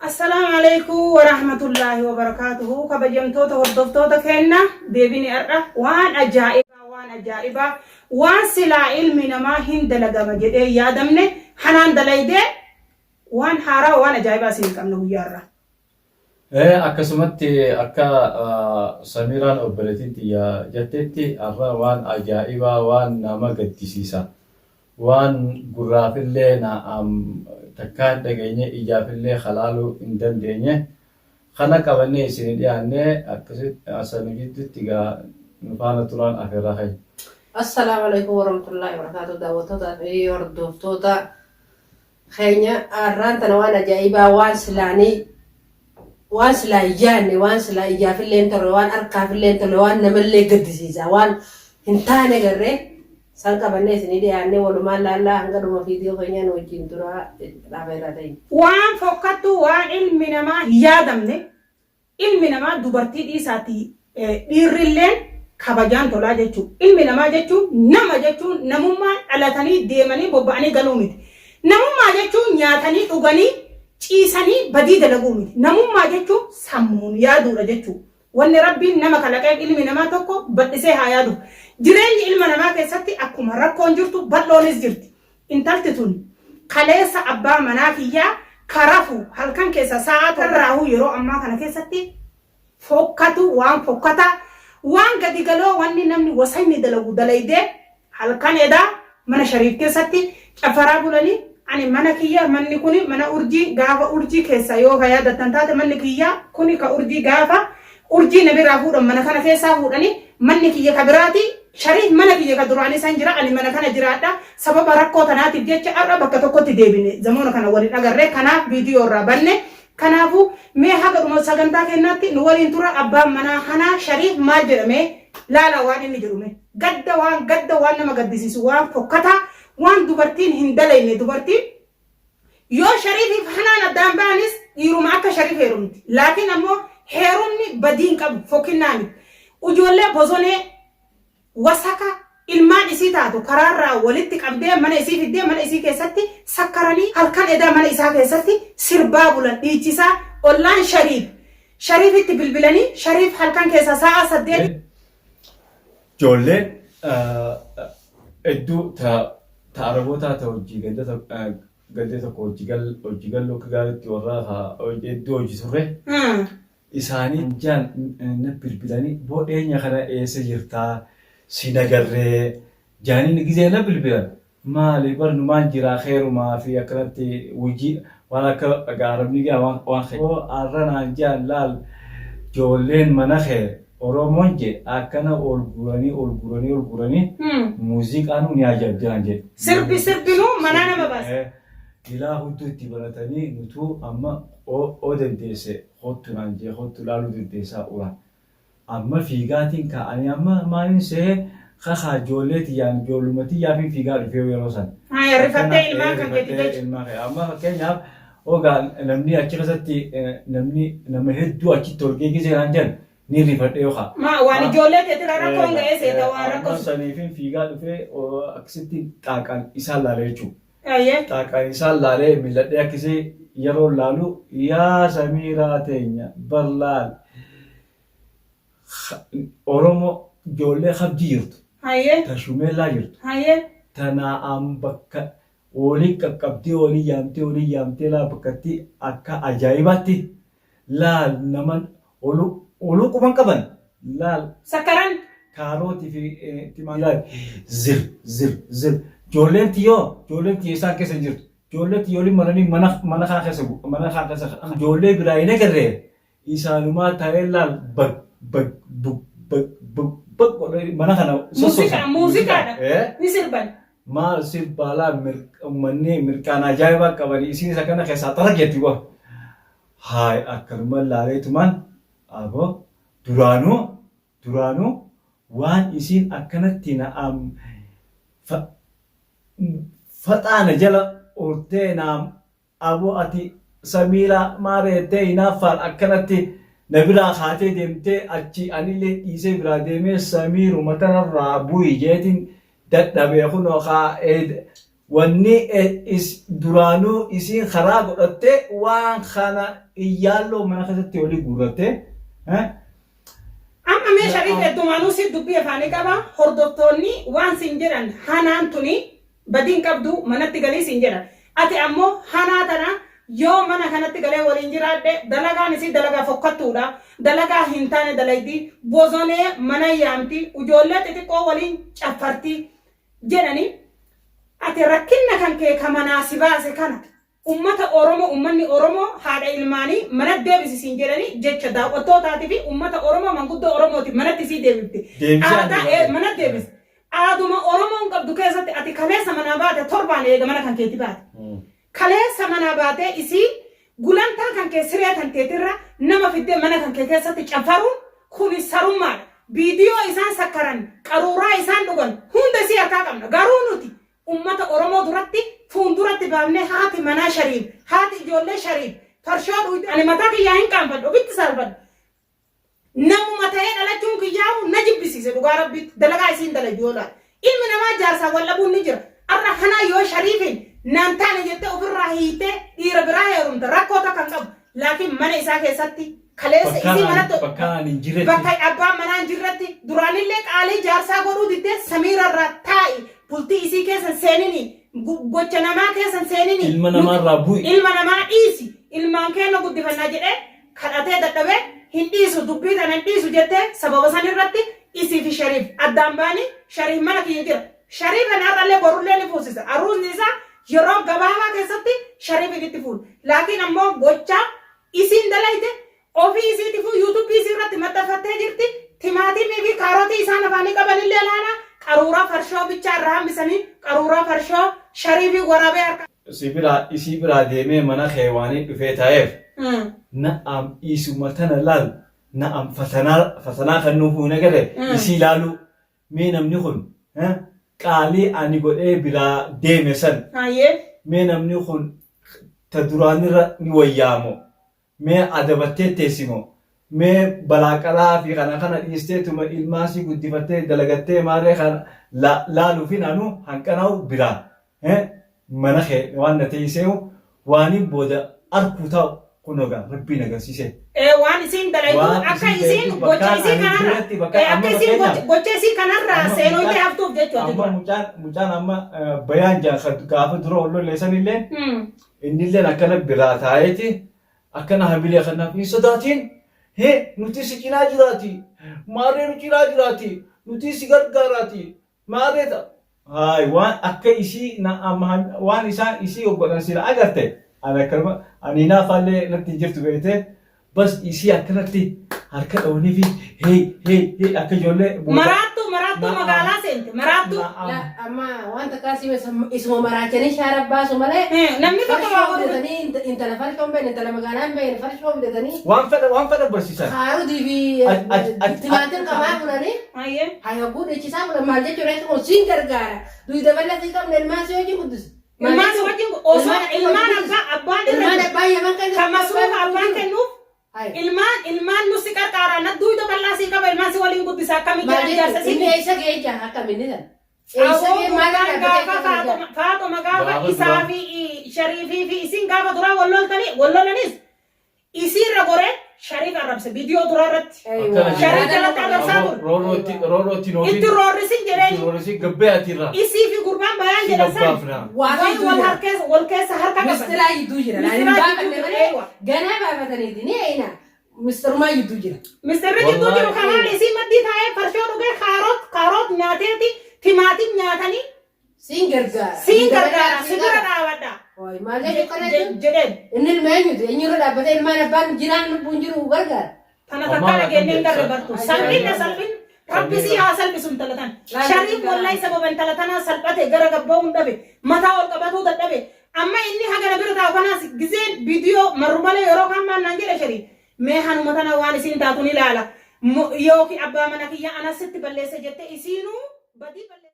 السلام عليكم ورحمة الله وبركاته. كبجمتوتا وردفتوتا كنا ديبيني أرى وان أجائبا وان سلا علمنا ما هند لغا مجد يا دمني حنان دلايدي وان حارا وان أجائبا سنكم نهو يارا akkasumatti akka Samiraan obboleettiitti jettetti har'a waan ajaa'ibaa waan nama gaddisiisa waan gurraafillee takkaa dhageenye ijaafillee halaaluu hin dandeenye kana qabannee isin dhiyaannee akkasitti asaniitti nu faana turaan afeerraa ka'e. Assalamu alaikum warahmatullahi wabarakatuh. Daawwattoota fi hordoftoota keenya har'aan tana waan ajaa'ibaa waan silaa ijaanne waan silaa ijaafillee tole waan harkaafillee tole waan namallee gaddisiisa waan hin taane garree san qabannee isin dhiyaannee walumaan laallaa hanga dhuma viidiyoo keenyaan wajjin turaa dhaabeera ta'e. وان فوقتو وان علمنا ما يادمني علمنا ما دوبرتي ديساتي ديرلين كبجان تولا جچو علمنا ما جچو نما جچو نمما علاتني ديمني بوباني غلوميت نمما جچو نياتني دوغني ciisanii badii dalaguu miti namummaa jechuun sammuun yaaduudha jechuudha wanni rabbiin nama kalaqee ilmi namaa tokko badhisee haa yaadu jireenyi ilma namaa keessatti akkuma rakkoon jirtu bal'oonis jirti intalti tun kaleessa abbaa manaa kiyyaa karafu halkan keessa sa'aatii raahuu yeroo ammaa kana keessatti fokkatu waan fokkata waan gadi galoo wanni namni wasanni dalagu dalaydee halkan edaa mana shariif keessatti cafaraa bulanii ani mana kiyya manni kuni mana urjii gaafa urjii keessa yoo ka yaadatan taate manni kiyya kuni ka urjii gaafa urjii na biraa fuudhan mana kana keessaa fuudhani manni kiyya ka biraati shariif mana kiyya ka duraanii san jira ani mana kana jiraadha sababa rakkoo tanaatiif jecha har'a bakka tokkotti deebine zamoona kana waliin agarree kanaaf viidiyoo irraa banne kanaafu mee haga dhuma sagantaa kennaatti nu waliin tura abbaan manaa kanaa shariif maal jedhame laala waan inni jedhume gadda waan nama gaddisiisu waan fokkataa waan dubartiin hin dalayne dubartiin yoo shariifiif hanaan addaan baanis dhiiruma akka shariif heerumti laakiin ammoo heerumni badiin qabu fokkinnaani ijoollee bosonee wasaka ilmaan isii taatu karaarraa walitti qabdee mana isii fiddee mana isii keessatti sakkaranii halkan edaa mana isaa keessatti sirbaa bulan dhiichisaa ollaan shariifitti bilbilanii shariif halkan keessa sa'a 8 Ijoollee hedduu ta'araboota hojii gadda tokko hojii galloo akka gaariitti warra hedduu hojii turre isaanii jaan na bilbilanii boodheenya kana eessa jirtaa si nagarree jaaniin gizee na bilbilan maali barnumaan jiraa xeerumaa fi akkanatti hojii waan akka gaaramni gaa waan xeeru arranaan jaan laal ijoolleen mana xeer Oromoon je akkana ol guranii muuziqaan ni ajaa'iban je. Sirbinu mana nama baasa. Ilaa hudduu itti baratanii nutuu amma oo dandeesse hottu naan je hottu laaluu dandeessaa uran. Amma fiigaatiin ka'anii amma maaliin see kakaa ijoolleeti yaan ijoollumatti yaafii fiigaa dhufee yeroo san. Rifattee ilmaan kan gadi jechuudha. Amma fakkeenyaaf ogaa namni achi keessatti nama hedduu achitti ol geeggisee jedhan. Ni rifadhe yookaan. Waan ijoollee teetira rakkoon ga'ee seeta waan rakkoon. Saniifin fiigaa dhufee akkasitti xaaqaan isaan laalee jechuudha. Ayyee. Xaaqaan isaan laalee milladhee akkasii yeroo laalu yaa Samiraa teenya bal'aan Oromoo ijoollee qabdii jirtu. Ayyee. Tashumeellaa jirtu. Ayyee. Tanaan bakka olii qaqqabdee olii yaamtee laa bakkatti akka ajaa'ibaatti laal naman Olu kuban kaban laal Sakkaran kaarootii fi timaatimaa zir ijoolleen tiyyoo isaan keessa jirtu ijoollee tiyyooliin maranii mana kaa keessa ijoollee biraa hin agarree isaanumaa ta'ee laal mana kana muuziqaadha ni sirban maal sirbaa laal uummanni mirkaan ajaa'ibaa qabanii isiin isa kana keessaa xara jetti waa haay akkanuma laaleetumaan Abo duraanuu waan isiin akkanatti na'am faxaana jala urtee naam abo ati Samiraa maareettee hinaaffaan akkanatti na biraa haatee deemtee achi anillee dhiisee biraa deemee Samiru matanarraa bu'i jeetiin dadhabee kunoo wanni duraanuu isiin karaa godhattee waan kana iyyaaloo mana keessatti olii guurrattee amma mee Shariif heddumaanuu si dubbii afaanii qaba hordoftoonni waan siin jedhan hanaan tuni badiin qabdu manatti galii siin jedhan ati ammoo hanaa tana yoo mana kanatti galee waliin jiraadhe dalagaan isii dalagaa fokkattuudha dalagaa hin taane dalaydi bosonee mana yaamti ijoollee xixiqqoo waliin caffarti jedhani ati rakkinna kan kee kamanaa si baase kana ummata Oromoo ummanni Oromoo haadha ilmaanii mana deebisiin jedhani jecha daawwattootaati fi ummata Oromoo manguddoo Oromooti manatti sii deebifte mana deebis aaduma Oromoon qabdu keessatti ati kaleessa manaa baate torbaan eega mana kan keetti baate kaleessa manaa baate isii gulantaa kan kee siree kan keetirra nama fiddee mana kan kee keessatti cafaruun kuni sarummaadha viidiyoo isaan sakkaran qaruuraa isaan dhugan hunda isii harkaa qabna garuu nuti ummata Oromoo duratti fuulduratti baafnee haati manaa Shariif haati ijoollee Shariif farshoo dhuyti ani mataa kiyyaa hin qaanfadhu ofitti salphadhu namuma ta'ee dhalachuun kiyyaa'u na jibbisiise dhugaa rabbitti dalagaa isiin dalajoola ilmi namaa jaarsaa wal dhabuun ni jira arra kanaa yoo Shariifin naan taane jettee ofirraa hiitee dhiira biraa heerumte rakkoota kan qabu laakiin mana isaa keessatti kaleessa isii manatti bakka abbaan manaa hin jirretti duraanillee qaalii jaarsaa godhuu diddee samiirarraa taa'i bultii isii keessan seenini gocha namaa keessan seenini ilma namaa bu'i ilma namaa dhiisi ilmaan keenya guddifannaa jedhee kadhatee dadhabee hin dhiisu dubbii kana hin dhiisu jettee sababa san irratti isii fi Shariif addaan baanii Shariif mana kiyya jira Shariif kanarrallee borullee ni fuusisa aruusni isaa yeroo gabaabaa keessatti Shariif itti fuudhu laakiin ammoo gocha isiin dalayte ofii isiitiifuu yuutuubii isii irratti maxxanfattee jirti timaatimii fi kaarotii isaan afaanii qabanillee laala qaruuraa farshoo bichaa irraa hambisanii qaruuraa farshoo Shariifii waraabee harka isii biraa deemee mana keewaanii dhufee taa'eef na'am isuma tana laal na'am fatanaa kan nuufuu nagare isii laalu mee namni kun qaalii ani godhee biraa deeme san mee namni kun ta duraanirra ni wayyaamo mee adabattee teessimo mee balaaqalaa fi kana dhiisteetuma ilmaasii guddifattee dalagattee maaree kana laaluufin anu hanqanaa'u biraa mana kee waan na teesseewu waaniin booda arkuu ta'u kunoga rabbiin agarsiise. Waan isiin dalaytu akka isiin gocha isii kanarra akka isiin gocha isii kanarra seenuu itti haftuuf jechuudha. Amma mucaan amma bayaan gaafa dura olloleessan illee innilleen akkana biraa taa'eeti akkana hamilee kanaaf hin sodaatiin nuti si cinaa jiraati maarree nu cinaa jiraati nuti si gargaaraati maarree ta'a. waan akka isii waan isaan isii godhan sila agarte ana kalma ani naafallee natti jirtu beete bas isii akkanatti harka dhawanii fi hey akka ijoollee maraattu magaalaa seente maraattu amma wanta kaasii isuma maraachanii shaara baasu malee namni tokko waa godhatanii intala farshoo hin beekne intala magaalaa hin beekne farshoo bitatanii waan fedha barsiisan haarudii fi timaatiin qabaa bunanii haya buudhichisaa bulan maal jechuudha siin gargaara duyi dabalatti qabne ilmaan si hojii guddisa ilmaan wajjin osoo ilmaan abbaan yaman kan masuufa abbaan kennuuf ilmaan nusi qarqaara na duuda bal'aa sii qaba ilmaan si waliin guddisa akkamitti ijaarsa si eessa geecha akkamitti san Faatuma gaafa isaa fi Shariifii fi isin gaafa duraa wallolanis isiirra goree Shariif arrabse viidiyoo duraa irratti Shariif jalatti arrabsaa ture itti roorrisin jedheen gabbee atiirra isii fi gurbaan bayaan jedhasan wal keessa harka qaban mistilaa yidduu jira ganaa baafataniiti ni eeyna mistirumaa yidduu jira mistirri yidduu jiru kanaan isii maddii taa'ee farshoo dhugee kaaroot nyaateeti timaatiin nyaatanii siin gargaara si bira dhaabadha maal jechuun jedheen inni ilma eenyuti eenyurra dhaabbatee ilmaan abbaan jiraan lubbuun jiru gargaara kana takka dhageenyeen darbartu salphinna rabbi si haa salphisuun talatan Shariif wallahi sababan talatanaa salphate gara gabba'uun dhabe mataa ol qabatuu dadhabe amma inni hagana bira taa'u kanaas gizeen viidiyoo marrumalee yeroo kan maannaan jedhe Shariif mee hanuma tana waan isiin taatuun ilaala yookiin abbaa mana kiyya anasitti balleesse jette isiinuu badii balleesse